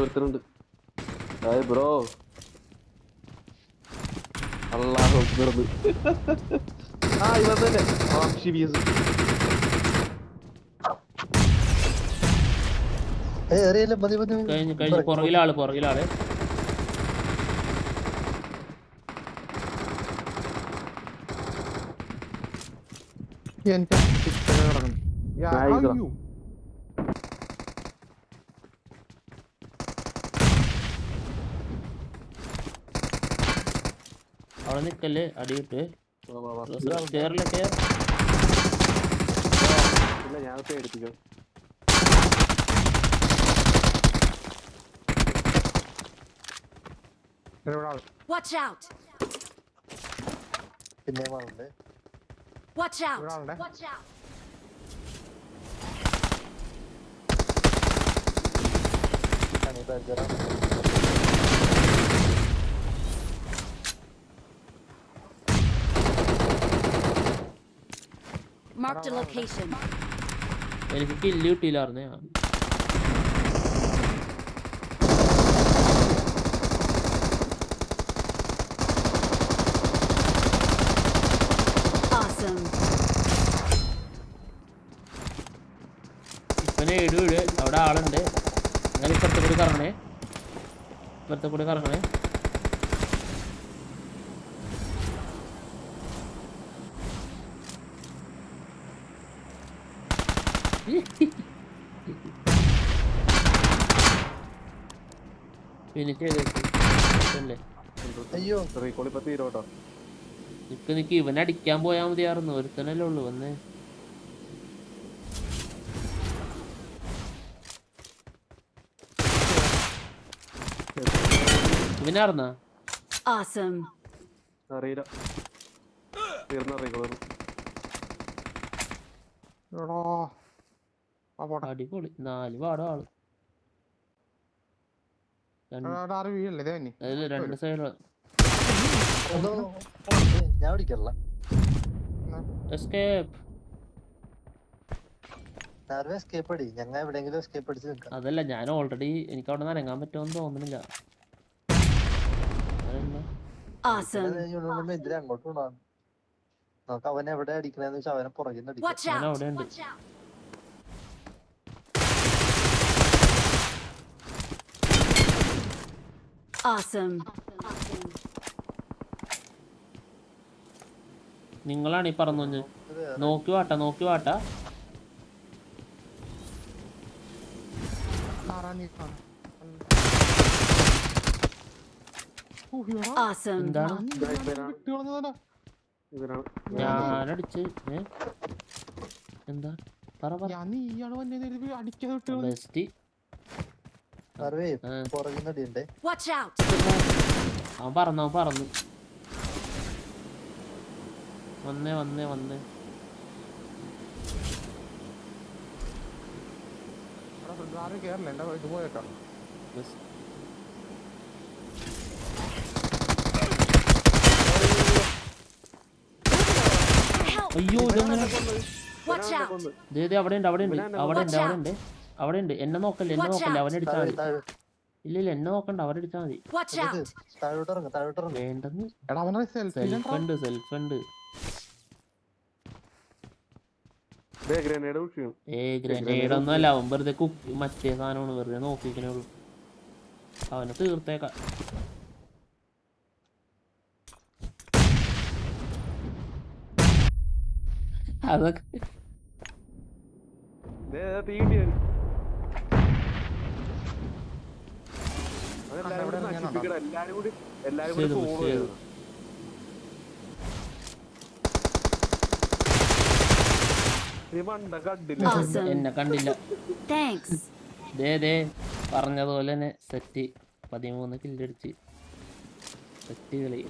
ഒരുത്തരുണ്ട് bro അല്ലാഹു അക്ബർ ആ ഇവ തന്നെ ഷിബിയസ് കഴിഞ്ഞ് പുറകിലാള് അവിടെ നിക്കല്ലേ അടിയിട്ട് ഞാൻ പേടിപ്പിക്കാം Watch out! Watch out! Watch out! Marked a location. എനിക്ക് കില്ല് കിട്ടിയില്ലായിരുന്നേ. ഇപ്പനെ ഇട് അവിടെ ആളുണ്ട്. അങ്ങനെ ഇപ്പുറത്തെ കൂടി കറങ്ങണേ. നിക്ക് ഇവനടിക്കാൻ പോയാ മതിയായിരുന്നു. ഒരുത്തനല്ലേ ഉള്ളു വന്നേ. ഇവനാർന്നാ അറിയില്ല. അടിപൊളി 4 പാടം ആള്. രണ്ട് സൈഡ് അതല്ല ഞാൻ ഓൾറെഡി എനിക്ക് അവിടെ നനങ്ങാൻ പറ്റുമെന്ന് തോന്നുന്നില്ല. അവൻ എവിടെ അടിക്കണെന്ന് വെച്ചാൽ അവനെ പുറകിൽ നിന്ന് അവിടെ ഉണ്ട്. നിങ്ങളാണ് ഈ പറഞ്ഞു നോക്കി വാട്ട ഞാനടിച്ച് എന്താ അവൻ പറന്നു വന്നേ അയ്യോ അവിടെ ഉണ്ട്. എന്നെ നോക്കല്ലേ അവനെ അടിച്ചാൽ മതി. ഇല്ല എന്നെ നോക്കണ്ട, അവരടിച്ചാൽ മതി. വേണ്ടെന്ന് സെൽഫ് ഉണ്ട്. ഗ്രനേഡ് ഒന്നും അല്ല, അവൻ വെറുതെ മറ്റേ സാധനമാണ്, വെറുതെ നോക്കിക്കണേ ഉള്ളു. അവനെ തീർത്തേക്കാം. അതൊക്കെ എന്നെ കണ്ടില്ല. പറഞ്ഞതുപോലെ തന്നെ സെറ്റ് 13 കില്ലടിച്ച് സെറ്റ് കളി.